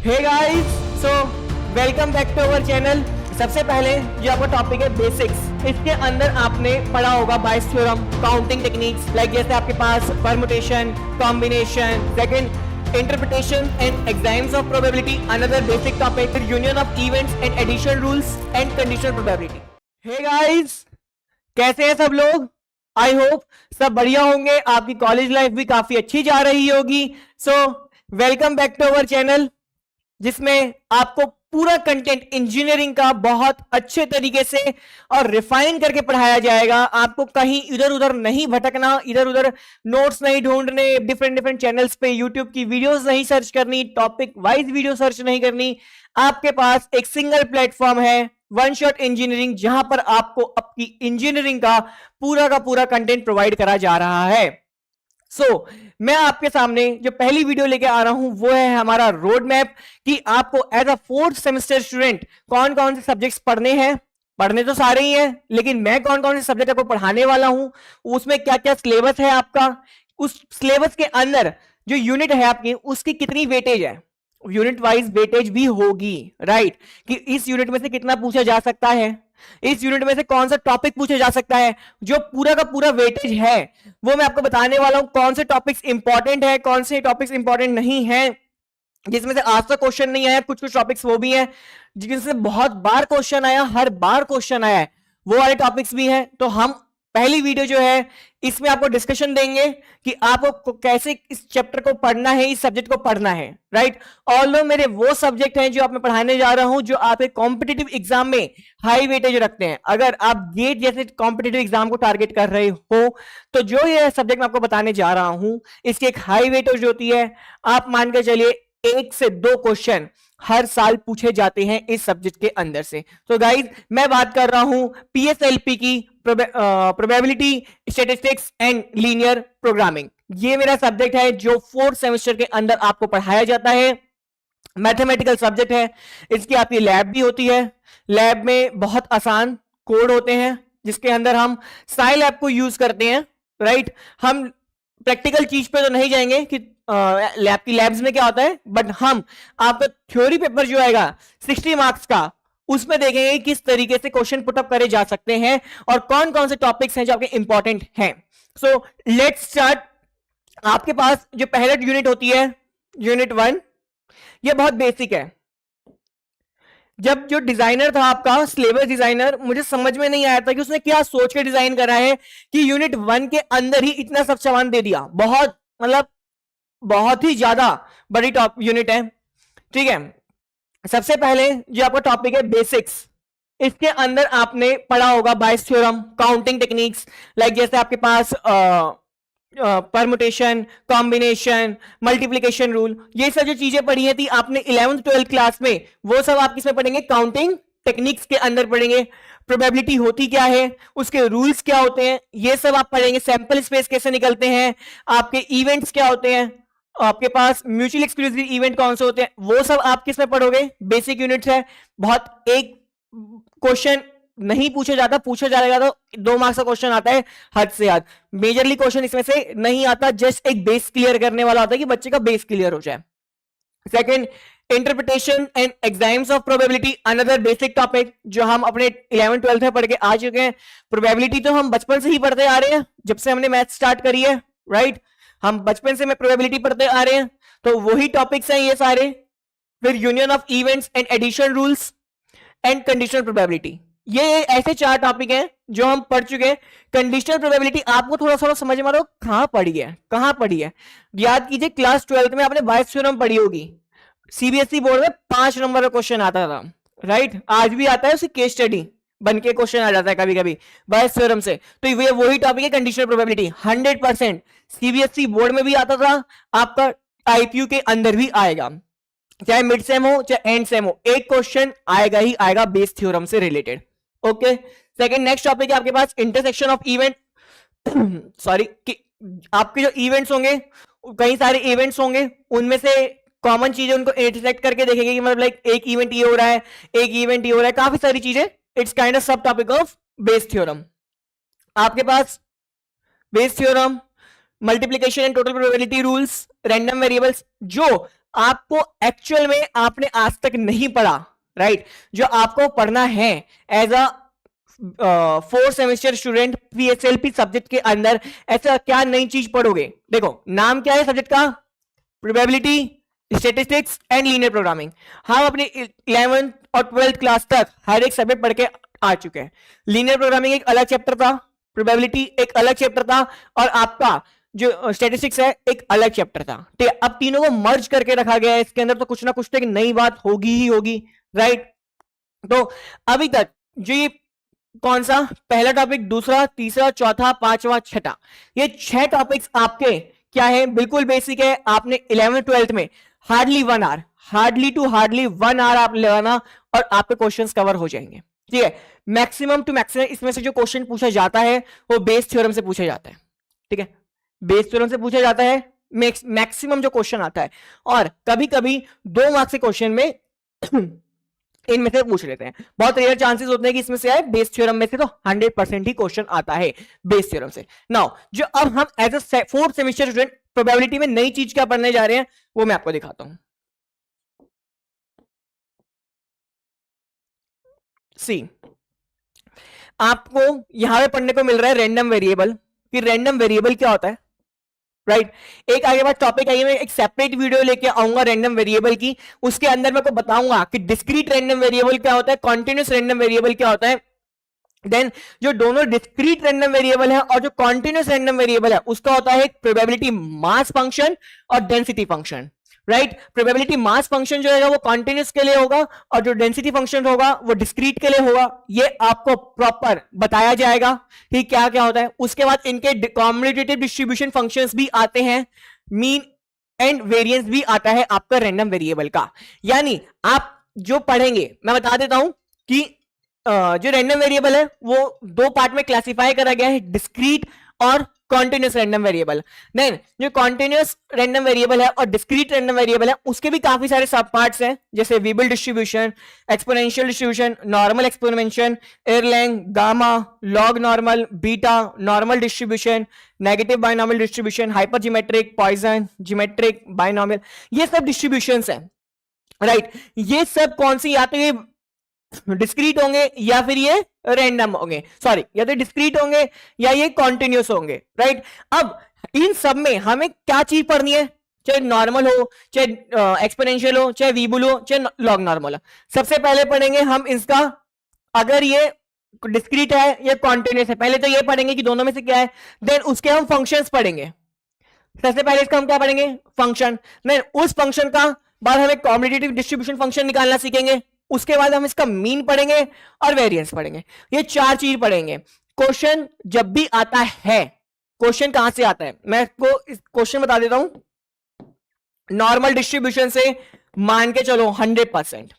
Hey guys, so welcome back to our channel. सबसे पहले जो आपका टॉपिक है बेसिक्स, इसके अंदर आपने पढ़ा होगा Bayes theorem, counting techniques, like जैसे आपके पास permutation, combination, second interpretation and exams of probability, another basic topic, union of events and addition rules and conditional probability. Hey guys, कैसे हैं सब लोग? आई होप सब बढ़िया होंगे, आपकी कॉलेज लाइफ भी काफी अच्छी जा रही होगी। So welcome back to our channel, जिसमें आपको पूरा कंटेंट इंजीनियरिंग का बहुत अच्छे तरीके से और रिफाइन करके पढ़ाया जाएगा। आपको कहीं इधर उधर नहीं भटकना, इधर उधर नोट्स नहीं ढूंढने, डिफरेंट डिफरेंट चैनल्स पे यूट्यूब की वीडियोस नहीं सर्च करनी, टॉपिक वाइज वीडियो सर्च नहीं करनी। आपके पास एक सिंगल प्लेटफॉर्म है, वन शॉट इंजीनियरिंग, जहां पर आपको अपनी इंजीनियरिंग का पूरा कंटेंट प्रोवाइड करा जा रहा है। मैं आपके सामने जो पहली वीडियो लेके आ रहा हूं वो है हमारा रोड मैप, कि आपको as a fourth semester student कौन कौन से सब्जेक्ट्स पढ़ने हैं। पढ़ने तो सारे ही हैं, लेकिन मैं कौन कौन से सब्जेक्ट आपको पढ़ाने वाला हूं, उसमें क्या क्या सिलेबस है आपका, उस सिलेबस के अंदर जो यूनिट है आपकी उसकी कितनी वेटेज है, यूनिट वाइज वेटेज भी होगी, राइट, कि इस यूनिट में से कितना पूछा जा सकता है, इस यूनिट में से कौन सा टॉपिक पूछा जा सकता है। जो पूरा का पूरा वेटेज है वो मैं आपको बताने वाला हूं, कौन से टॉपिक्स इंपॉर्टेंट है, कौन से टॉपिक्स इंपॉर्टेंट नहीं है, जिसमें से आज तक क्वेश्चन नहीं आया। कुछ कुछ टॉपिक्स वो भी हैं जिनसे बहुत बार क्वेश्चन आया, हर बार क्वेश्चन आया है, वो वाले टॉपिक्स भी हैं। तो हम पहली वीडियो जो है इसमें आपको डिस्कशन देंगे कि आपको कैसे इस चैप्टर को पढ़ना है, इस सब्जेक्ट को पढ़ना है, राइट। ऑल्दो मेरे वो सब्जेक्ट हैं जो आप मैं पढ़ाने जा रहा हूं जो आप एक कॉम्पिटिटिव एग्जाम में हाई वेटेज रखते हैं। अगर आप गेट जैसे कॉम्पिटिटिव एग्जाम को टारगेट कर रहे हो तो जो ये सब्जेक्ट मैं आपको बताने जा रहा हूं इसकी एक हाई वेटेज होती है। आप मान के चलिए 1 से 2 क्वेश्चन हर साल पूछे जाते हैं इस सब्जेक्ट के अंदर से। तो गाइज, मैं बात कर रहा हूं पीएसएलपी की, probability, statistics and linear programming. ये मेरा सब्जेक्ट है जो 4th सेमेस्टर के अंदर आपको पढ़ाया जाता है। मैथमेटिकल सब्जेक्ट है, इसकी आपकी लैब भी होती है। लैब में बहुत आसान कोड होते हैं जिसके अंदर हम साइलैब को यूज करते हैं, राइट। हम प्रैक्टिकल चीज पे तो नहीं जाएंगे कि लैब की लैब्स में क्या होता है, बट हम आपका थ्योरी पेपर जो आएगा 60 मार्क्स का, उसमें देखेंगे किस तरीके से क्वेश्चन पुटअप करे जा सकते हैं और कौन कौन से टॉपिक्स हैं जो आपके इंपॉर्टेंट हैं। So let's start. आपके पास जो पहला यूनिट होती है, यूनिट 1, ये बहुत बेसिक है। जब जो डिजाइनर था आपका सिलेबस डिजाइनर, मुझे समझ में नहीं आया था कि उसने क्या सोच के डिजाइन करा है कि यूनिट 1 के अंदर ही इतना सब सामान दे दिया। बहुत मतलब बहुत ही ज्यादा बड़ी टॉप यूनिट है, ठीक है। सबसे पहले जो आपका टॉपिक है बेसिक्स, इसके अंदर आपने पढ़ा होगा Bayes theorem, counting techniques, like जैसे आपके पास परमुटेशन, कॉम्बिनेशन, मल्टीप्लिकेशन रूल, ये सब जो चीजें पढ़ी है थी आपने 11th 12th क्लास में, वो सब आप किसमें पढ़ेंगे, काउंटिंग टेक्निक्स के अंदर पढ़ेंगे। प्रोबेबिलिटी होती क्या है, उसके रूल्स क्या होते हैं, ये सब आप पढ़ेंगे। सैंपल स्पेस कैसे निकलते हैं, आपके इवेंट्स क्या होते हैं, आपके पास म्यूचुअल एक्सक्लूसिव इवेंट कौन से होते हैं, वो सब आप किसमें पढ़ोगे, बेसिक यूनिट्स है। बहुत एक क्वेश्चन नहीं पूछा जाता, पूछा जाएगा तो 2 मार्क्स का क्वेश्चन आता है हद से हद। मेजरली क्वेश्चन इसमें से नहीं आता, जस्ट एक बेस क्लियर करने वाला होता है कि बच्चे का बेस क्लियर हो जाए। Second, interpretation and exams of probability, another basic topic जो हम अपने 11th 12th में पढ़ के आ चुके हैं। प्रोबेबिलिटी तो हम बचपन से ही पढ़ते आ रहे हैं, जब से हमने मैथ स्टार्ट करी है, राइट। हम बचपन से प्रोबेबिलिटी पढ़ते आ रहे हैं, तो वही टॉपिक्स हैं ये सारे। फिर union of events and addition rules and conditional probability, ये ऐसे 4 टॉपिक हैं जो हम पढ़ चुके हैं। कंडीशनल प्रोबेबिलिटी आपको थोड़ा सा समझ में आ रहा हो कहां पढ़ी है, याद कीजिए क्लास 12th में आपने बायस थ्योरम पढ़ी होगी। सीबीएसई बोर्ड में 5 नंबर का क्वेश्चन आता था, राइट, आज भी आता है, उसकी केस स्टडी बन के क्वेश्चन आ जाता है कभी कभी बायस थ्योरम से। तो ये वही टॉपिक है कंडीशनल प्रोबेबिलिटी, 100% सीबीएसई बोर्ड में भी आता था, आपका आईपीयू के अंदर भी आएगा, चाहे मिड सेम हो चाहे एंड सेम हो, एक क्वेश्चन आएगा ही आएगा बेस थ्योरम से related. Okay, second next topic है आपके पास इंटरसेक्शन ऑफ इवेंट। सॉरी, कि आपके जो इवेंट्स होंगे, कई सारे इवेंट्स होंगे, उनमें से कॉमन चीजें उनको इंटरसेक्ट करके देखेंगे कि मतलब लाइक एक इवेंट ये हो रहा है, एक इवेंट ये हो रहा है, काफी सारी चीजें। It's kind of subtopic of Bayes theorem. आपके पास Bayes theorem, multiplication and total probability rules, random variables, जो आपको एक्चुअल में आपने आज तक नहीं पढ़ा, राइट? जो आपको पढ़ना है as a 4 semester student PSLP subject के अंदर, ऐसा क्या नई चीज पढ़ोगे? देखो नाम क्या है सब्जेक्ट का? Probability, statistics and linear programming. हम अपनी 11th और 12th क्लास तक हर एक सब्जेक्ट पढ़ के आ चुके हैं। लीनियर प्रोग्रामिंग एक अलग चैप्टर था, प्रोबेबिलिटी एक अलग चैप्टर था, और आपका जो स्टैटिस्टिक्स है एक अलग चैप्टर था। ठीक है, अब तीनों को मर्ज करके रखा गया है इसके अंदर, तो कुछ ना कुछ तो एक नई बात होगी ही होगी, राइट? तो अभी तक जो ये कौन सा पहला टॉपिक, दूसरा, तीसरा, चौथा, पांचवा, छठा, ये 6 टॉपिक्स आपके क्या है? बिल्कुल बेसिक है। आपने 11th 12th में हार्डली 1 आवर, हार्डली 1 आवर आप लगाना और आपके क्वेश्चंस कवर हो जाएंगे। ठीक है, मैक्सिमम टू मैक्सिमम इसमें से जो क्वेश्चन पूछा जाता है वो बेस थ्योरम से पूछा जाता है। ठीक है, बेस थ्योरम से पूछा जाता है मैक्सिमम जो क्वेश्चन आता है, और कभी कभी 2 मार्क्स के क्वेश्चन में इनमें से पूछ लेते हैं। बहुत रेयर चांसेस होते हैं कि इसमें से आए, बेस थ्योरम में से तो 100% ही क्वेश्चन आता है बेस थ्योरम से। नाउ जो अब हम as a 4th semester student probability में नई चीज क्या पढ़ने जा रहे हैं वो मैं आपको दिखाता हूं। सी, आपको यहां पे पढ़ने को मिल रहा है रैंडम वेरिएबल, कि रैंडम वेरिएबल क्या होता है, राइट? एक आगे बाद टॉपिक आइए, मैं एक सेपरेट वीडियो लेके आऊंगा रैंडम वेरिएबल की, उसके अंदर मैं आपको बताऊंगा कि डिस्क्रीट रैंडम वेरिएबल क्या होता है, कॉन्टिन्यूस रैंडम वेरिएबल क्या होता है। देन जो दोनों डिस्क्रीट रैंडम वेरिएबल है और जो कॉन्टिन्यूस रैंडम वेरिएबल है उसका होता है प्रोबेबिलिटी मास फंक्शन और density function, right? Probability mass function जो है वो कॉन्टिन्यूस के लिए होगा और जो डेंसिटी फंक्शन होगा वो डिस्क्रीट के लिए होगा। ये आपको प्रॉपर बताया जाएगा कि क्या क्या होता है। उसके बाद इनके कॉम्यूटेटिव डिस्ट्रीब्यूशन फंक्शंस भी आते हैं, मीन एंड वेरिएंस भी आता है आपका रैंडम वेरिएबल का। यानी आप जो पढ़ेंगे, मैं बता देता हूं कि जो रैंडम वेरिएबल है वो 2 पार्ट में क्लासिफाई करा गया है, डिस्क्रीट और कॉन्टिन्यूस रैंडम वेरिएबल। देन जो कॉन्टिन्यूस रैंडम वेरिएबल है और डिस्क्रीट रैंडम वेरिएबल है उसके भी काफी सारे सब पार्ट्स हैं, जैसे Weibull distribution, exponential distribution, normal experimentation, Erlang, gamma, log normal, beta, normal distribution, negative binomial distribution, hypergeometric, Poisson, geometric, binomial, ये सब डिस्ट्रीब्यूशंस हैं, राइट? ये सब कौन सी, या तो ये डिस्क्रीट होंगे या फिर ये रैंडम होंगे, सॉरी, या तो डिस्क्रीट होंगे या ये कॉन्टिन्यूस होंगे, राइट? अब इन सब में हमें क्या चीज पढ़नी है, चाहे नॉर्मल हो, चाहे एक्सपोनेंशियल हो, चाहे वीबुल हो, चाहे लॉग नॉर्मल हो। सबसे पहले पढ़ेंगे हम इसका, अगर ये डिस्क्रीट है या कॉन्टिन्यूस है, पहले तो ये पढ़ेंगे कि दोनों में से क्या है। देन उसके हम फंक्शंस पढ़ेंगे। सबसे पहले इसका हम क्या पढ़ेंगे? फंक्शन। देन उस फंक्शन का बाद हमें कॉम्यूटेटिव डिस्ट्रीब्यूशन फंक्शन निकालना सीखेंगे। उसके बाद हम इसका मीन पढ़ेंगे और वेरिएंस पढ़ेंगे। ये 4 चीज पढ़ेंगे। क्वेश्चन जब भी आता है, क्वेश्चन कहां से आता है मैं आपको क्वेश्चन बता देता हूं। नॉर्मल डिस्ट्रीब्यूशन से मान के चलो 100%,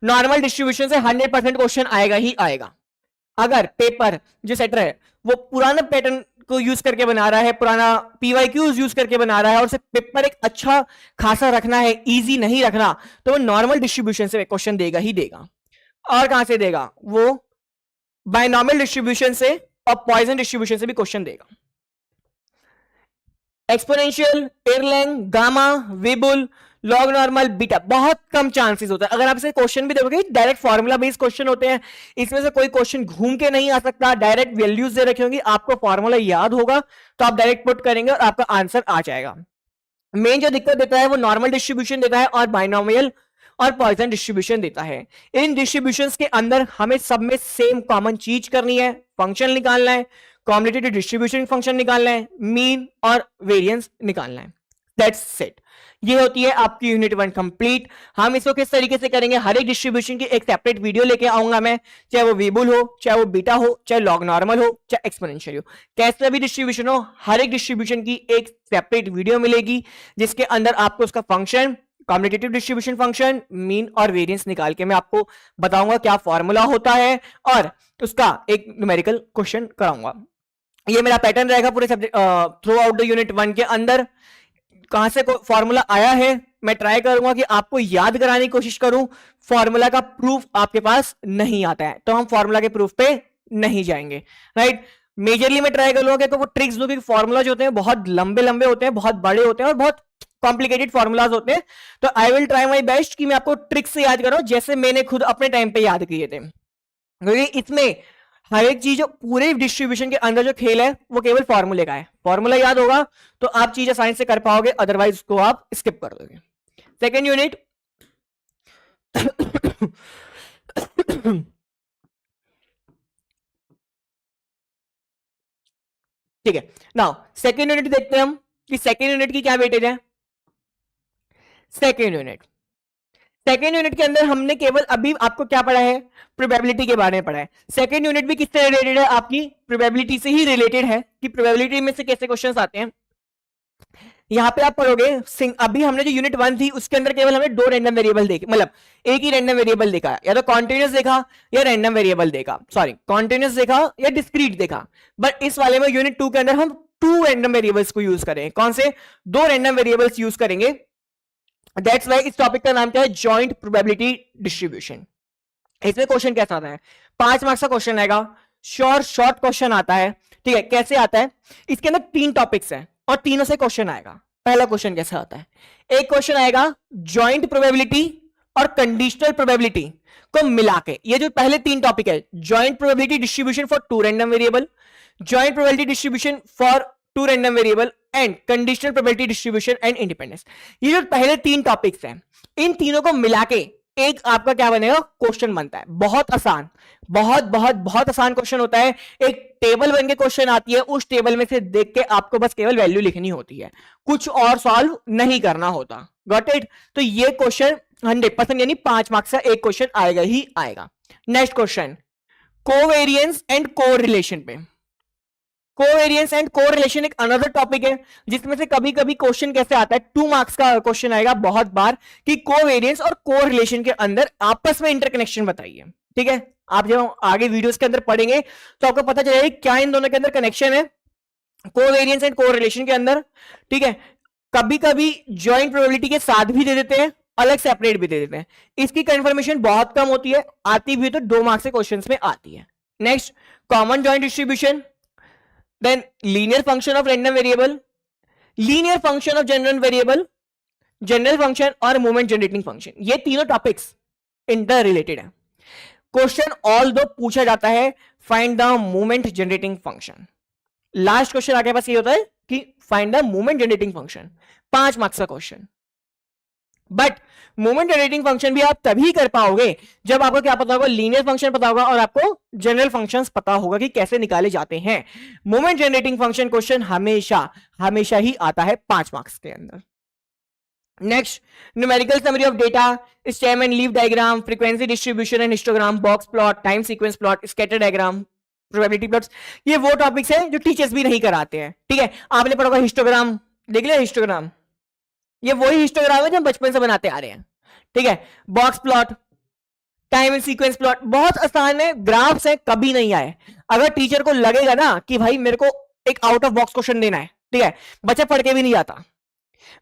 नॉर्मल डिस्ट्रीब्यूशन से 100% क्वेश्चन आएगा ही आएगा। अगर पेपर जो सेटर है वो पुराना पैटर्न को यूज करके बना रहा है, पुराना पीवाईक्यूज यूज करके बना रहा है, और उसे पेपर एक अच्छा खासा रखना है, इजी नहीं रखना, तो वो नॉर्मल डिस्ट्रीब्यूशन से क्वेश्चन देगा ही देगा। और कहां से देगा? वो बाइनॉमियल डिस्ट्रीब्यूशन से और पॉइसन डिस्ट्रीब्यूशन से भी क्वेश्चन देगा। Exponential, Erlang, gamma, Weibull, log normal, beta, बहुत कम चांसेस होता है। अगर आप इसे क्वेश्चन भी देखोगे डायरेक्ट फॉर्मूला बेस्ड क्वेश्चन होते हैं, इसमें से कोई क्वेश्चन घूम के नहीं आ सकता, डायरेक्ट वैल्यूज दे रखी होंगी, आपको फॉर्मूला याद होगा तो आप डायरेक्ट पुट करेंगे और आपका आंसर आ जाएगा। मेन जो दिक्कत देता है वो नॉर्मल डिस्ट्रीब्यूशन देता है और बाइनॉमियल और पॉइसन डिस्ट्रीब्यूशन देता है। इन डिस्ट्रीब्यूशंस के अंदर हमें सब में सेम कॉमन चीज करनी है, फंक्शन निकालना है, कॉम्यूटेटिव डिस्ट्रीब्यूशन फंक्शन निकालना है, मीन और वेरिएंस निकालना है। That's it. ये होती है आपकी यूनिट 1 कंप्लीट। हम इसको किस तरीके से करेंगे, हर एक डिस्ट्रीब्यूशन की एक सेपरेट वीडियो लेके आऊंगा मैं, चाहे वो वेबुल हो, चाहे वो बीटा हो, चाहे लॉग नॉर्मल हो, चाहे एक्सपोनेंशियल हो, कैसा भी डिस्ट्रीब्यूशन हो, हर एक डिस्ट्रीब्यूशन की एक सेपरेट वीडियो मिलेगी जिसके अंदर आपको उसका function, commutative distribution function, mean और वेरिएंस निकाल के मैं आपको बताऊंगा क्या फॉर्मूला होता है और उसका एक न्यूमेरिकल क्वेश्चन कराऊंगा। ये मेरा पैटर्न रहेगा पूरे subject through out the unit 1 के अंदर। कहां से फॉर्मूला आया है मैं ट्राई करूंगा कि आपको याद कराने की कोशिश करूं। फॉर्मूला का प्रूफ आपके पास नहीं आता है तो हम फॉर्मूला के प्रूफ पे नहीं जाएंगे, राइट? मेजरली मैं ट्राई करूंगा कि वो ट्रिक्स दूं, क्योंकि फॉर्मूला जो होते हैं बहुत लंबे लंबे होते हैं, बहुत बड़े होते हैं और बहुत कॉम्प्लिकेटेड फॉर्मूलाज होते हैं, तो I will try my best कि मैं आपको ट्रिक से याद करूं जैसे मैंने खुद अपने टाइम पे याद किए थे, क्योंकि इसमें हर एक चीज पूरे डिस्ट्रीब्यूशन के अंदर जो खेल है वो केवल फॉर्मूले का है। फॉर्मूला याद होगा तो आप चीज आसानी से कर पाओगे, अदरवाइज उसको आप स्किप कर दोगे। सेकेंड यूनिट ठीक है, नाउ सेकेंड यूनिट देखते हैं हम कि सेकेंड यूनिट की क्या वेटेज है। सेकेंड यूनिट के अंदर हमने केवल अभी आपको क्या पढ़ा है, प्रोबेबिलिटी के बारे में पढ़ा है। सेकेंड यूनिट भी किससे रिलेटेड है, आपकी प्रोबेबिलिटी से ही रिलेटेड है कि प्रोबेबिलिटी में से कैसे क्वेश्चंस आते हैं। यहां पे आप पढ़ोगे, अभी हमने जो यूनिट 1 थी उसके अंदर केवल हमने 2 रैंडम वेरिएबल देखे, मतलब एक ही रैंडम वेरिएबल देखा, या तो कॉन्टिन्यूस देखा या रैंडम वेरिएबल देखा, सॉरी कॉन्टिन्यूस देखा या डिस्क्रीट देखा। बट इस वाले में यूनिट 2 के अंदर हम 2 रैंडम वेरिएबल्स को यूज करें। कौन से 2 रैंडम वेरिएबल्स यूज करेंगे, दैट्स वाई इस टॉपिक का नाम क्या है, जॉइंट प्रोबेबिलिटी डिस्ट्रीब्यूशन। इसमें क्वेश्चन कैसा आता है, 5 मार्क्स का क्वेश्चन आएगा, शॉर्ट क्वेश्चन आता है। ठीक है, कैसे आता है, इसके अंदर 3 टॉपिक्स हैं और तीनों से क्वेश्चन आएगा। पहला क्वेश्चन कैसा आता है, एक क्वेश्चन आएगा जॉइंट प्रोबेबिलिटी और कंडीशनल प्रोबेबिलिटी को मिला के, ये जो पहले 3 टॉपिक है, joint probability distribution for 2 random variable, joint probability distribution for 2 random variable and conditional probability distribution and independence. ये जो पहले 3 टॉपिक्स हैं, इन तीनों को मिला के एक आपका क्या बनेगा, क्वेश्चन बनता है। बहुत आसान, बहुत बहुत बहुत आसान क्वेश्चन होता है। एक टेबल बन के क्वेश्चन आती है, उस टेबल में से देख के आपको बस केवल वैल्यू लिखनी होती है, कुछ और सॉल्व नहीं करना होता। Got it. तो ये क्वेश्चन 100% यानी 5 मार्क्स का एक क्वेश्चन आएगा ही आएगा। Next question, covariance and correlation पे। कोवेरियंस एंड कोरिलेशन एक अनदर टॉपिक है जिसमें से कभी कभी क्वेश्चन कैसे आता है, 2 मार्क्स का क्वेश्चन आएगा बहुत बार कि कोवेरियंस और कोरिलेशन के अंदर आपस में इंटरकनेक्शन बताइए। ठीक है, आप जब आगे वीडियोस के अंदर पढ़ेंगे तो आपको पता चलेगा क्या इन दोनों के अंदर कनेक्शन है, कोवेरियंस एंड कोरिलेशन के अंदर। ठीक है, कभी कभी ज्वाइंट प्रोबेबिलिटी के साथ भी दे देते हैं, अलग सेपरेट भी दे देते हैं। इसकी कंफर्मेशन बहुत कम होती है, आती भी तो 2 मार्क्स के क्वेश्चंस में आती है। Next, common joint distribution, then linear function of random variable, linear function of general variable, general function और moment generating function। ये तीनों टॉपिक्स इंटर रिलेटेड है। क्वेश्चन ऑल दो पूछा जाता है, find the moment generating function. Last question आपके पास ये होता है कि find the moment generating function, 5 marks का question. But moment generating function भी आप तभी कर पाओगे जब आपको क्या पता होगा, लीनियर फंक्शन पता होगा और आपको जनरल फंक्शंस पता होगा कि कैसे निकाले जाते हैं। मोमेंट जनरेटिंग फंक्शन क्वेश्चन हमेशा ही आता है 5 मार्क्स के अंदर। Next, numerical summary of data, stem and leaf diagram, frequency distribution and histogram, box plot, time sequence plot, scatter diagram, probability plots. ये वो टॉपिक्स हैं जो टीचर्स भी नहीं कराते हैं। ठीक है, आपने पढ़ा होगा हिस्टोग्राम, देख लिया हिस्टोग्राम, ये वही हिस्टोग्राम है जो हम बचपन से बनाते आ रहे हैं। ठीक है, box plot, time and sequence plot बहुत आसान है, ग्राफ्स है, कभी नहीं आए। अगर टीचर को लगेगा ना कि भाई मेरे को एक आउट ऑफ बॉक्स क्वेश्चन देना है, ठीक है, बच्चा पढ़ के भी नहीं आता।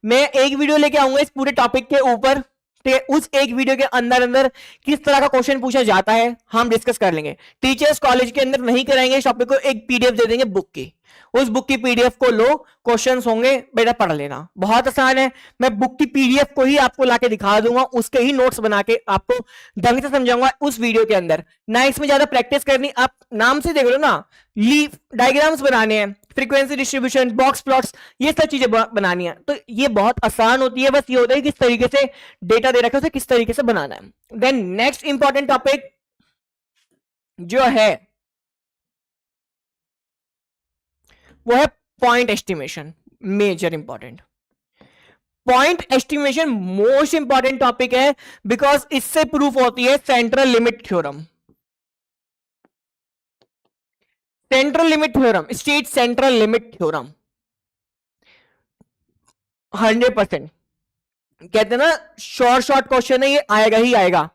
मैं एक वीडियो लेके आऊंगा इस पूरे टॉपिक के ऊपर, ठीक है, उस एक वीडियो के अंदर किस तरह का क्वेश्चन पूछा जाता है हम डिस्कस कर लेंगे। टीचर्स कॉलेज के अंदर नहीं कराएंगे इस टॉपिक को, एक पीडीएफ दे देंगे बुक की, उस बुक की पीडीएफ को लो, क्वेश्चंस होंगे, बेटा पढ़ लेना, बहुत आसान है। मैं बुक की पीडीएफ को ही आपको लाके दिखा दूंगा, उसके ही नोट्स बना के आपको ढंग से समझाऊंगा उस वीडियो के अंदर। ना इसमें ज्यादा प्रैक्टिस करनी, आप नाम से देख लो ना, लीफ डायग्राम्स बनाने हैं, फ्रीक्वेंसी डिस्ट्रीब्यूशन, बॉक्स प्लॉट्स, ये सब चीजें बनानी है, तो ये बहुत आसान होती है। बस ये होता है किस तरीके से डेटा दे रखा है उसे किस तरीके से बनाना है। देन नेक्स्ट इंपॉर्टेंट टॉपिक जो है वो है point estimation, major important. Point estimation most important topic है बिकॉज इससे प्रूफ होती है central limit theorem. Central limit theorem, state central limit theorem 100% कहते हैं ना, शॉर्ट क्वेश्चन है, ये आएगा ही आएगा।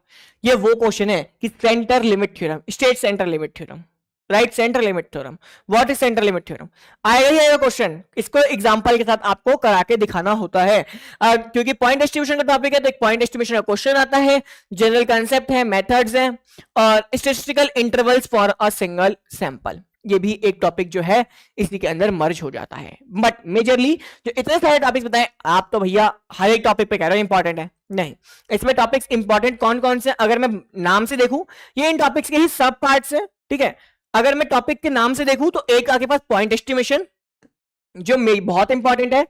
ये वो क्वेश्चन है कि centre limit theorem, state central limit theorem, right, central limit theorem, what is central limit theorem, आएगा ही आएगा क्वेश्चन। इसको एग्जांपल के साथ आपको करा के दिखाना होता है, क्योंकि पॉइंट एस्टिमेशन का टॉपिक है तो एक पॉइंट एस्टिमेशन का क्वेश्चन आता है, जनरल कंसेप्ट है, मेथड्स हैं और statistical intervals for a single sample. ये भी एक टॉपिक जो है इसी के अंदर मर्ज हो जाता है। बट मेजरली जो इतने सारे टॉपिक्स बताए, आप तो भैया हर एक टॉपिक पे कह रहे हो इंपॉर्टेंट है, नहीं, इसमें टॉपिक्स इंपॉर्टेंट कौन कौन से, अगर मैं नाम से देखूं, ये इन टॉपिक्स के ही सब पार्ट्स है, ठीक है। अगर मैं टॉपिक के नाम से देखूं तो एक आपके पास पॉइंट एस्टिमेशन जो बहुत इंपॉर्टेंट है,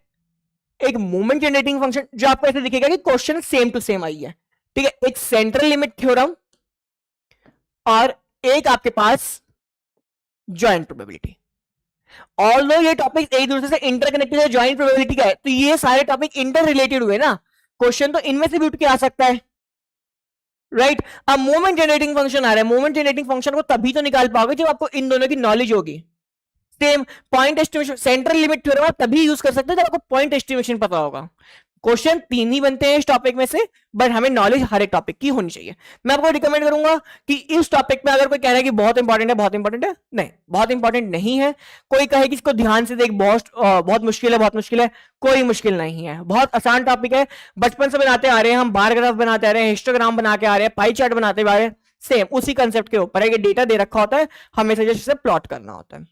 एक मूवमेंट जनरेटिंग फंक्शन जो आपको ऐसे दिखेगा कि क्वेश्चन सेम टू सेम आई है, ठीक है, एक सेंट्रल लिमिट थ्योरम, और एक आपके पास ज्वाइंट प्रोबेबिलिटी। ऑल्दो ये टॉपिक एक दूसरे से इंटरकनेक्टेड है, ज्वाइंट प्रोबेबिलिटी का है, तो ये सारे टॉपिक इंटर रिलेटेड हुए ना, क्वेश्चन तो इनमें से भी उठ के आ सकता है, राइट। अब मोमेंट जनरेटिंग फंक्शन आ रहा है, मोमेंट जनरेटिंग फंक्शन को तभी तो निकाल पाओगे जब आपको इन दोनों की नॉलेज होगी। Same point estimation, central limit theorem आप तभी यूज कर सकते हो जब आपको पॉइंट एस्टिमेशन पता होगा। क्वेश्चन 3 ही बनते हैं इस टॉपिक में से, बट हमें नॉलेज हर एक टॉपिक की होनी चाहिए। मैं आपको रिकमेंड करूंगा कि इस टॉपिक में अगर कोई कह रहा है कि बहुत इंपॉर्टेंट है, बहुत इंपॉर्टेंट है, नहीं, बहुत इंपॉर्टेंट नहीं है। कोई कहे कि इसको ध्यान से देख, बहुत मुश्किल है, बहुत मुश्किल है, कोई मुश्किल नहीं है, बहुत आसान टॉपिक है। बचपन से बनाते आ रहे हैं हम, बार ग्राफ बनाते आ रहे हैं, हिस्टोग्राम बना के आ रहे हैं, पाई चार्ट बनाते आ रहे हैं, सेम उसी कंसेप्ट के ऊपर है कि डेटा दे रखा होता है, हमें जैसे प्लॉट करना होता है।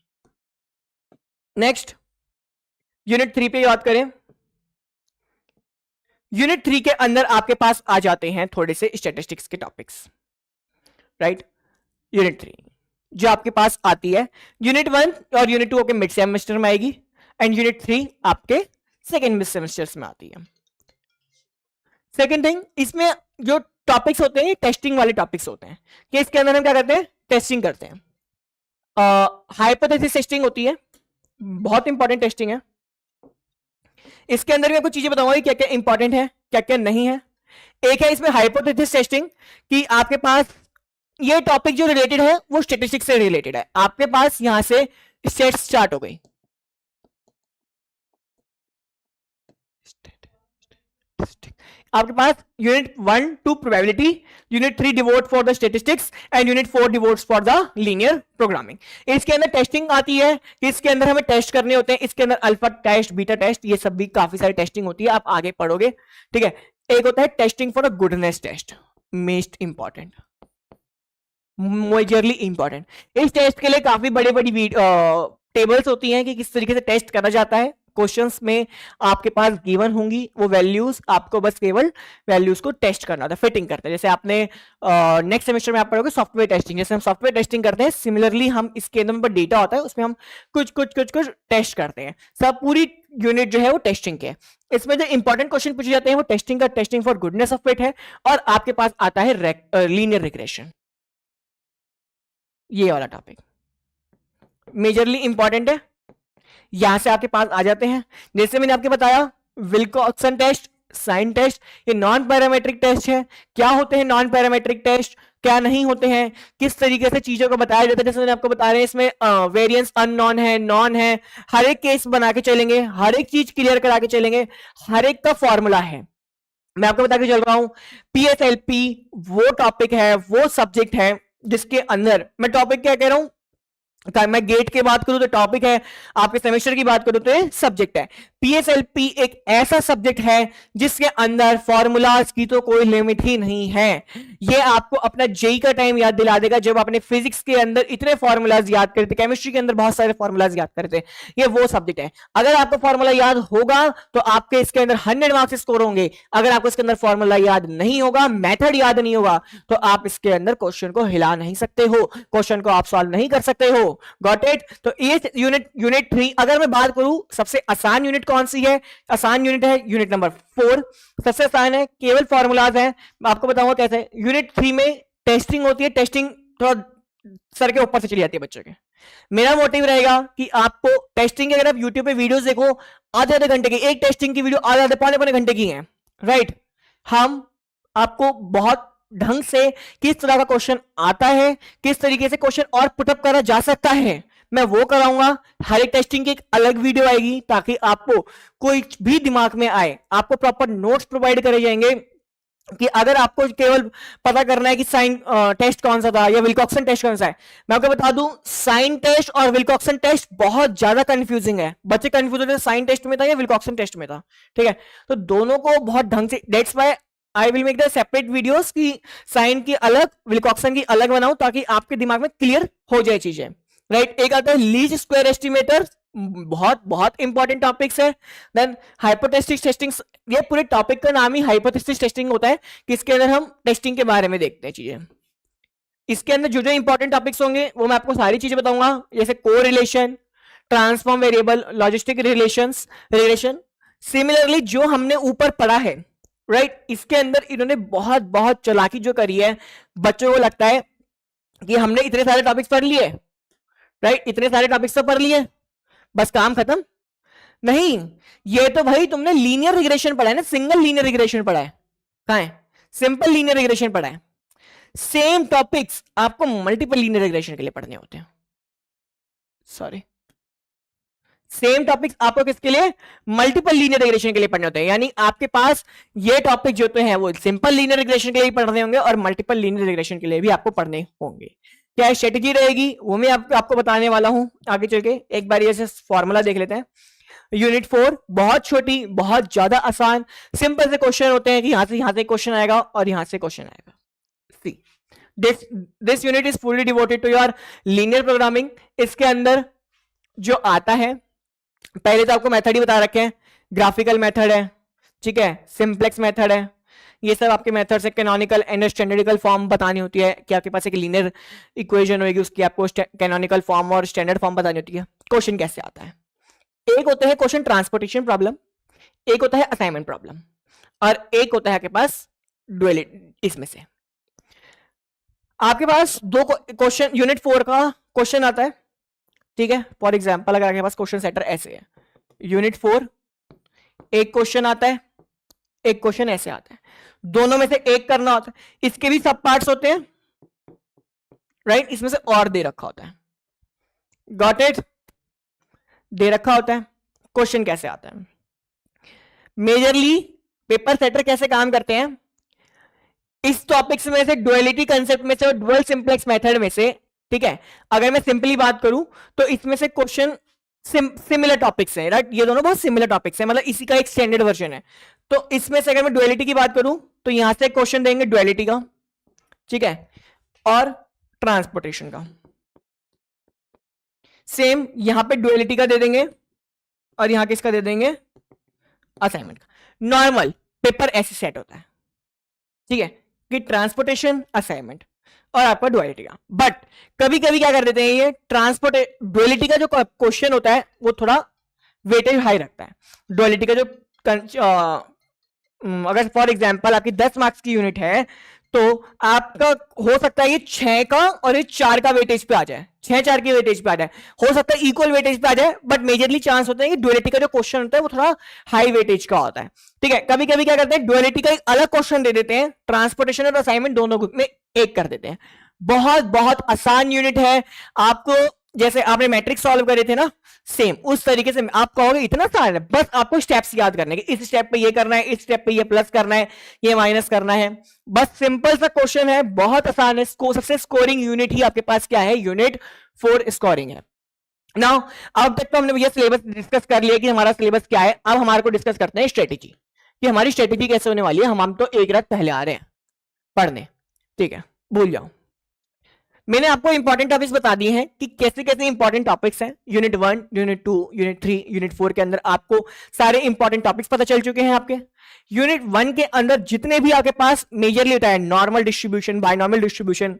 नेक्स्ट यूनिट 3 पे याद करें। यूनिट 3 के अंदर आपके पास आ जाते हैं थोड़े से स्टैटिस्टिक्स के टॉपिक्स, राइट। यूनिट 3 जो आपके पास आती है, यूनिट 1 और यूनिट 2 आपके मिड सेमेस्टर में आएगी, एंड यूनिट 3 आपके सेकेंड मिड सेमेस्टर्स में आती है। सेकेंड थिंग, इसमें जो टॉपिक्स होते हैं टेस्टिंग वाले टॉपिक्स होते हैं, कि इसके अंदर हम क्या करते हैं, टेस्टिंग करते हैं। हाइपोथेसिस टेस्टिंग होती है, बहुत इंपॉर्टेंट टेस्टिंग है। इसके अंदर मैं कुछ चीजें बताऊंगा क्या क्या इंपॉर्टेंट है, क्या क्या नहीं है। एक है इसमें हाइपोथेसिस टेस्टिंग, कि आपके पास ये टॉपिक जो रिलेटेड है वो स्टैटिस्टिक्स से रिलेटेड है। आपके पास यहां से स्टेट स्टार्ट हो गई, आपके पास यूनिट 1 2 प्रोबेबिलिटी, unit 3 devote for the statistics, and unit 4 devotes for the linear programming. इसके अंदर टेस्टिंग आती है, इसके अंदर हमें टेस्ट करने होते हैं, इसके अंदर अल्फा टेस्ट, बीटा टेस्ट, ये सब भी काफी सारी टेस्टिंग होती है, आप आगे पढ़ोगे, ठीक है। एक होता है testing for a goodness test, most important, majorly important. इस टेस्ट के लिए काफी बड़ी बड़ी टेबल्स होती हैं कि किस तरीके से टेस्ट करा जाता है। क्वेश्चंस में आपके पास गिवन होंगी वो वैल्यूज, आपको बस केवल वैल्यूज को टेस्ट करना था, फिटिंग करते हैं। जैसे आपने नेक्स्ट सेमेस्टर में आप पढ़ोगे सॉफ्टवेयर टेस्टिंग, जैसे हम सॉफ्टवेयर टेस्टिंग करते हैं, सिमिलरली हम इसके अंदर डेटा होता है उसमें हम कुछ टेस्ट करते हैं। सब पूरी यूनिट जो है वो टेस्टिंग के है। इसमें जो इंपॉर्टेंट क्वेश्चन पूछे जाते हैं वो टेस्टिंग का testing for goodness of fit है, और आपके पास आता है लीनियर रिग्रेशन, ये वाला टॉपिक मेजरली इंपॉर्टेंट है। यहां से आपके पास आ जाते हैं, जैसे मैंने आपको बताया विल्कोक्सन टेस्ट, साइन टेस्ट, ये नॉन पैरामेट्रिक टेस्ट है। क्या होते हैं नॉन पैरामेट्रिक टेस्ट, क्या नहीं होते हैं, किस तरीके से चीजों को बताया जाता है, जैसे मैंने आपको बता रहे हैं इसमें वेरिएंस अननोन है, नॉन है, हर एक केस बना के चलेंगे, हर एक चीज क्लियर करा के चलेंगे, हर एक का फॉर्मूला है। मैं आपको बता के चल रहा हूं, पीएसएलपी वो टॉपिक है, वो सब्जेक्ट है जिसके अंदर, मैं टॉपिक क्या कह रहा हूं, मैं गेट की बात करूं तो टॉपिक है, आपके सेमेस्टर की बात करूं तो ये सब्जेक्ट है। पीएसएलपी एक ऐसा सब्जेक्ट है जिसके अंदर फॉर्मूलाज की तो कोई लिमिट ही नहीं है। ये आपको अपना जेई का टाइम याद दिला देगा, जब आपने फिजिक्स के अंदर इतने फॉर्मूलाज याद करते, केमिस्ट्री के अंदर बहुत सारे फॉर्मूलाज याद करते, ये वो सब्जेक्ट है। अगर आपको फॉर्मूला याद होगा तो आपके इसके अंदर 100 मार्क्स स्कोर होंगे। अगर आपको इसके अंदर फॉर्मूला याद नहीं होगा, मेथड याद नहीं होगा, तो आप इसके अंदर क्वेश्चन को हिला नहीं सकते हो, क्वेश्चन को आप सॉल्व नहीं कर सकते हो। Got it. तो ये यूनिट 3, अगर मैं बात करूं सबसे आसान यूनिट कौन सी है, आसान यूनिट है यूनिट नंबर 4, सबसे आसान है, केवल फॉर्मूलाज है। मैं आपको बताऊंगा कैसे। यूनिट 3 में टेस्टिंग होती है, टेस्टिंग थोड़ा सर के ऊपर से चली जाती है बच्चों के। मेरा मोटिव रहेगा कि आपको टेस्टिंग की, अगर आप यूट्यूब पे वीडियोस देखो आधे घंटे की, एक टेस्टिंग की वीडियो आधे पौने घंटे की है, राइट। हम आपको बहुत ढंग से किस तरह का क्वेश्चन आता है, किस तरीके से क्वेश्चन और पुटअप करा जा सकता है, मैं वो कराऊंगा। हर एक टेस्टिंग की एक अलग वीडियो आएगी ताकि आपको कोई भी दिमाग में आए, आपको प्रॉपर नोट्स प्रोवाइड करे जाएंगे कि अगर आपको केवल पता करना है कि साइन टेस्ट कौन सा था या विल्कॉक्सन टेस्ट कौन सा है। मैं आपको बता दूं, साइन टेस्ट और विल्कॉक्सन टेस्ट बहुत ज्यादा कंफ्यूजिंग है। बच्चे कंफ्यूज होते हैं साइन टेस्ट में था या विल्कॉक्सन टेस्ट में था, ठीक है। तो दोनों को बहुत ढंग से, that's why I will make the separate videos की साइन की अलग, विल्कॉक्सन की अलग बनाऊं, ताकि आपके दिमाग में क्लियर हो जाए चीजें। राइट। एक आता है लीस्ट स्क्वायर एस्टिमेटर, बहुत बहुत इंपॉर्टेंट टॉपिक्स है। देन हाइपोथेसिस टेस्टिंग, ये पूरे टॉपिक का नाम ही हाइपोथेसिस टेस्टिंग होता है कि इसके अंदर हम टेस्टिंग के बारे में देखते हैं चीजें। इसके अंदर जो जो इंपॉर्टेंट टॉपिक्स होंगे वो मैं आपको सारी चीजें बताऊंगा, जैसे correlation, transform variable, logistic relation. Similarly जो हमने ऊपर पढ़ा है, राइट, इसके अंदर इन्होंने बहुत बहुत चालाकी जो करी है, बच्चों को लगता है कि हमने इतने सारे टॉपिक्स पढ़ लिए, राइट, इतने सारे टॉपिक्स तो पढ़ लिए, बस काम खत्म। नहीं, ये तो भाई तुमने लीनियर रिग्रेशन पढ़ा है ना, सिंगल लीनियर रिग्रेशन पढ़ा है, कहां है, सिंपल लीनियर रिग्रेशन पढ़ा है। सेम टॉपिक्स आपको मल्टीपल लीनियर रिग्रेशन के लिए पढ़ने होते हैं। सॉरी, सेम टॉपिक्स आपको किसके लिए, मल्टीपल लीनियर रिग्रेशन के लिए पढ़ने होते हैं। यानी आपके पास ये टॉपिक जो तो है वो सिंपल लीनियर रिग्रेशन के लिए पढ़ने होंगे और मल्टीपल लीनियर रिग्रेशन के लिए भी आपको पढ़ने होंगे। क्या स्ट्रेटेजी रहेगी वो मैं आपको बताने वाला हूं आगे चल के। एक बार ये फॉर्मूला देख लेते हैं। यूनिट 4 बहुत छोटी, बहुत ज्यादा आसान, सिंपल से क्वेश्चन होते हैं कि यहां से क्वेश्चन आएगा और यहां से क्वेश्चन आएगा। See this unit is fully devoted to your linear programming. इसके अंदर जो आता है, पहले तो आपको मेथड ही बता रखे हैं, ग्राफिकल मेथड है, ठीक है, सिंप्लेक्स मेथड है, ये सब आपके मेथड से कैनोनिकल एंड स्टैंडर्डिकल फॉर्म बतानी होती है कि आपके पास एक लीनियर इक्वेशन होगी, उसकी आपको कैनोनिकल फॉर्म और स्टैंडर्ड फॉर्म बतानी होती है। क्वेश्चन कैसे आता है, एक होता है क्वेश्चन ट्रांसपोर्टेशन प्रॉब्लम, एक होता है असाइनमेंट प्रॉब्लम, और एक होता है आपके पास डुअलिटी। इसमें से आपके पास दो क्वेश्चन, यूनिट 4 का क्वेश्चन आता है, ठीक है। फॉर एग्जांपल अगर आपके पास क्वेश्चन सेटर ऐसे है, यूनिट 4 एक क्वेश्चन आता है, एक क्वेश्चन ऐसे आता है, दोनों में से एक करना होता है। इसके भी सब पार्ट्स होते हैं, राइट, इसमें से और दे रखा होता है, गॉट इट, दे रखा होता है। क्वेश्चन कैसे आता है, मेजरली पेपर सेटर कैसे काम करते हैं, इस टॉपिक्स में से डुअलिटी कंसेप्ट में से और डुअल सिंप्लेक्स मेथड में से, ठीक है, अगर मैं सिंपली बात करूं तो इसमें से क्वेश्चन सिमिलर टॉपिक्स हैं, राइट, ये दोनों बहुत सिमिलर टॉपिक्स हैं, मतलब इसी का एक स्टैंडर्ड वर्जन है। तो इसमें से अगर मैं डुअलिटी की बात करूं तो यहां से क्वेश्चन देंगे डुअलिटी का, ठीक है, और ट्रांसपोर्टेशन का। सेम यहां पे डुअलिटी का दे देंगे और यहां किसका दे देंगे, असाइनमेंट का। नॉर्मल पेपर ऐसे सेट होता है, ठीक है, कि ट्रांसपोर्टेशन, असाइनमेंट और आपका डुअलिटी का। बट कभी कभी क्या कर देते हैं, ये डुअलिटी का जो क्वेश्चन होता है वो थोड़ा वेटेज हाई रखता है। डुअलिटी का जो अगर फॉर एग्जांपल आपकी 10 मार्क्स की यूनिट है तो आपका हो सकता है ये 6 का और ये 4 का वेटेज पे आ जाए, 6-4 की वेटेज पे आ जाए, हो सकता है इक्वल वेटेज पे आ जाए, बट मेजरली चांस होता है कि डुअलिटी का जो क्वेश्चन होता है वो थोड़ा हाई वेटेज का होता है, ठीक है। कभी कभी क्या करते हैं, डुअलिटी का एक अलग क्वेश्चन दे देते हैं, ट्रांसपोर्टेशन और असाइनमेंट दोनों ग्रुप में एक कर देते हैं। बहुत बहुत आसान यूनिट है। आपको जैसे आपने मैट्रिक्स सॉल्व करे थे ना, सेम उस तरीके से आप कहोगे इतना सारा, बस आपको स्टेप्स याद करने के, इस स्टेप पे ये करना है, इस स्टेप पे ये प्लस करना है, ये माइनस करना है, बस सिंपल सा क्वेश्चन है, बहुत आसान है। सबसे स्कोरिंग यूनिट ही आपके पास क्या है, यूनिट 4 स्कोरिंग है। नाउ अब तक तो हमने ये सिलेबस डिस्कस कर लिया कि हमारा सिलेबस क्या है। अब हमारे को डिस्कस करते हैं स्ट्रेटेजी, कि हमारी स्ट्रेटेजी कैसे होने वाली है। हम तो एक रात पहले आ रहे हैं पढ़ने, ठीक है, भूल जाओ। मैंने आपको इंपॉर्टेंट टॉपिक्स बता दिए हैं कि कैसे कैसे इंपॉर्टेंट टॉपिक्स हैं। यूनिट 1, यूनिट 2, यूनिट 3, यूनिट 4 के अंदर आपको सारे इंपॉर्टेंट टॉपिक्स पता चल चुके हैं आपके। यूनिट 1 के अंदर जितने भी आपके पास मेजरली होता है, normal distribution, binormal distribution,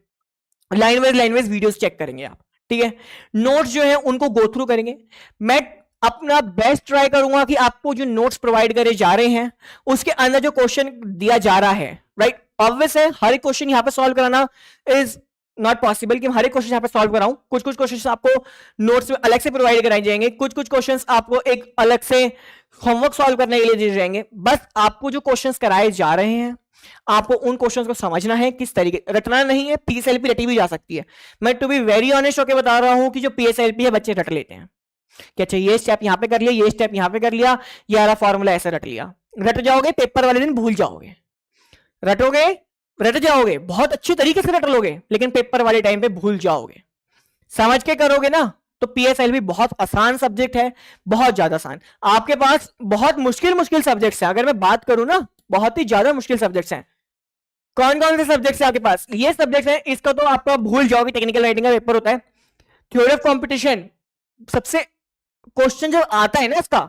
line wise videos check करेंगे आप, ठीक है। नोट्स जो है उनको गो थ्रू करेंगे। मैं अपना बेस्ट ट्राई करूंगा कि आपको जो नोट्स प्रोवाइड करे जा रहे हैं उसके अंदर जो क्वेश्चन दिया जा रहा है, राइट, ऑब्वियस है हर एक क्वेश्चन यहां पे सॉल्व कराना इज नॉट पॉसिबल कि हर एक क्वेश्चन यहां पे सॉल्व कराऊं। कुछ कुछ क्वेश्चन आपको नोट्स में अलग से प्रोवाइड कराए जाएंगे, कुछ कुछ क्वेश्चन आपको एक अलग से होमवर्क सॉल्व करने के लिए दिए जाएंगे। बस आपको जो क्वेश्चंस कराए जा रहे हैं आपको उन क्वेश्चंस को समझना है, किस तरीके, रटना नहीं है। पीएसएलपी रटी भी जा सकती है। मैं टू बी वेरी ऑनेस्ट होकर बता रहा हूं कि जो पीएसएलपी है बच्चे रट लेते हैं कि अच्छा ये स्टेप यहां पे कर लिया, ये स्टेप यहां पे कर लिया, ये वाला फॉर्मूला ऐसे रट लिया। रट जाओगे, पेपर वाले दिन भूल जाओगे। रटोगे, रट जाओगे, बहुत अच्छे तरीके से रट लोगे, लेकिन पेपर वाले टाइम पे भूल जाओगे। समझ के करोगे ना तो पीएसएलवी बहुत आसान सब्जेक्ट है, बहुत ज्यादा आसान। आपके पास बहुत मुश्किल मुश्किल सब्जेक्ट्स हैं, अगर मैं बात करूं ना बहुत ही ज्यादा मुश्किल सब्जेक्ट्स हैं। कौन कौन से सब्जेक्ट्स हैं आपके पास, ये सब्जेक्ट्स हैं, इसका तो आपका भूल जाओगे। टेक्निकल राइटिंग का पेपर होता है थ्योरी ऑफ कॉम्पिटिशन, सबसे क्वेश्चन जब आता है ना इसका,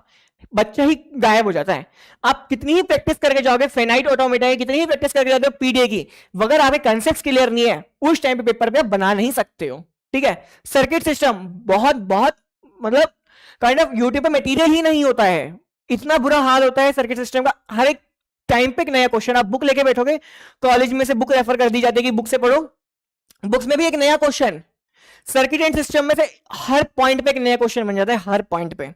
बच्चा ही गायब हो जाता है। आप कितनी ही प्रैक्टिस करके जाओगे फेनाइट ऑटोमेटा की, कितनी ही प्रैक्टिस करके जाओगे पीडीए की, अगर आपके कंसेप्ट क्लियर नहीं है उस टाइम पे पेपर पे आप बना नहीं सकते हो। ठीक है, सर्किट सिस्टम बहुत बहुत मतलब काइंड ऑफ यूट्यूब पे मटेरियल ही नहीं होता है, इतना बुरा हाल होता है सर्किट सिस्टम का। हर एक टाइम पे एक नया क्वेश्चन, आप बुक लेके बैठोगे, कॉलेज में से बुक रेफर कर दी जाती है कि बुक से पढ़ो, बुक्स में भी एक नया क्वेश्चन, सर्किट एंड सिस्टम में से हर पॉइंट पे एक नया क्वेश्चन बन जाता है, हर पॉइंट पे।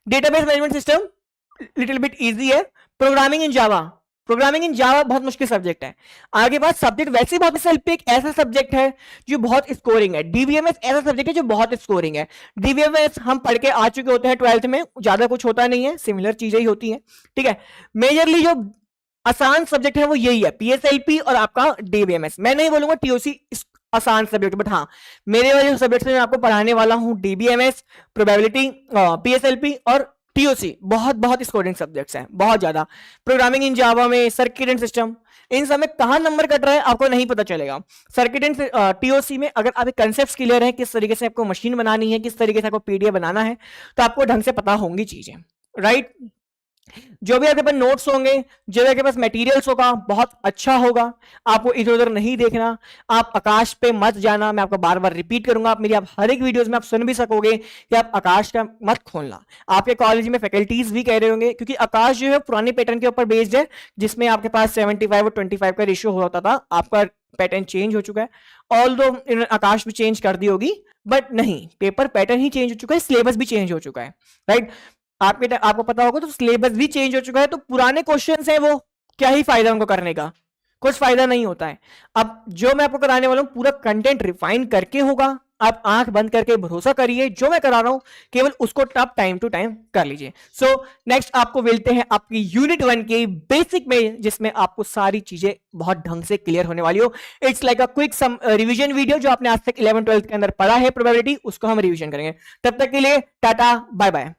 Database management system little bit easy है। Programming in Java, programming in Java बहुत मुश्किल सब्जेक्ट है। आगे बात सब्जेक्ट वैसे बहुत, एसएलपी एक ऐसा सब्जेक्ट है जो बहुत स्कोरिंग है, डीबीएमएस ऐसा सब्जेक्ट है जो बहुत स्कोरिंग है। डीबीएमएस हम पढ़ के आ चुके होते हैं 12th में, ज्यादा कुछ होता नहीं है, सिमिलर चीजें ही होती हैं। ठीक है, मेजरली जो आसान सब्जेक्ट है वो यही है, पीएसएलपी और आपका डीबीएमएस। मैं नहीं बोलूंगा टीओसी आसान सब्जेक्ट, बट हाँ मेरे वाले जो सब्जेक्ट मैं आपको पढ़ाने वाला हूं, डीबीएमएस, प्रोबेबिलिटी, पीएसएलपी और टीओसी, बहुत बहुत स्कोरिंग सब्जेक्ट्स हैं, बहुत ज्यादा। प्रोग्रामिंग इन जावा में, सर्किट एंड सिस्टम, इन सब में कहां नंबर कट रहा है आपको नहीं पता चलेगा। सर्किट एंड टीओसी में अगर आपके कंसेप्ट क्लियर है, किस तरीके से आपको मशीन बनानी है, किस तरीके से आपको पीडीएफ बनाना है, तो आपको ढंग से पता होंगी चीजें, राइट। जो भी आपके पास नोट्स होंगे, जो भी आपके पास मटेरियल्स होगा, बहुत अच्छा होगा। आपको इधर उधर नहीं देखना, आप आकाश पे मत जाना, मैं आपको बार बार रिपीट करूंगा, आप मेरी आप हर एक वीडियोस में आप सुन भी सकोगे कि आप आकाश का मत खोलना। आपके कॉलेज में फैकल्टीज भी कह रहे होंगे, क्योंकि आकाश जो है पुराने पैटर्न के ऊपर बेस्ड है, जिसमें आपके पास 75 और 25 का रेशियो होता था, आपका पैटर्न चेंज हो चुका है। ऑल दो आकाश भी चेंज कर दी होगी, बट नहीं, पेपर पैटर्न ही चेंज हो चुका है, सिलेबस भी चेंज हो चुका है, राइट। आपको पता होगा तो सिलेबस भी चेंज हो चुका है, तो पुराने क्वेश्चंस हैं वो क्या ही फायदा उनको करने का, कुछ फायदा नहीं होता है। अब जो मैं आपको कराने वाला हूं पूरा कंटेंट रिफाइन करके होगा, आप आंख बंद करके भरोसा करिए, जो मैं करा रहा हूं केवल उसको आप टाइम टू टाइम कर लीजिए। सो नेक्स्ट आपको मिलते हैं आपकी यूनिट 1 के बेसिक में, जिसमें आपको सारी चीजें बहुत ढंग से क्लियर होने वाली हो। It's like a quick some revision video, जो आपने आज तक 11th 12th के अंदर पढ़ा है प्रोबेबिलिटी, उसको हम रिवीजन करेंगे। तब तक के लिए टाटा बाय बाय।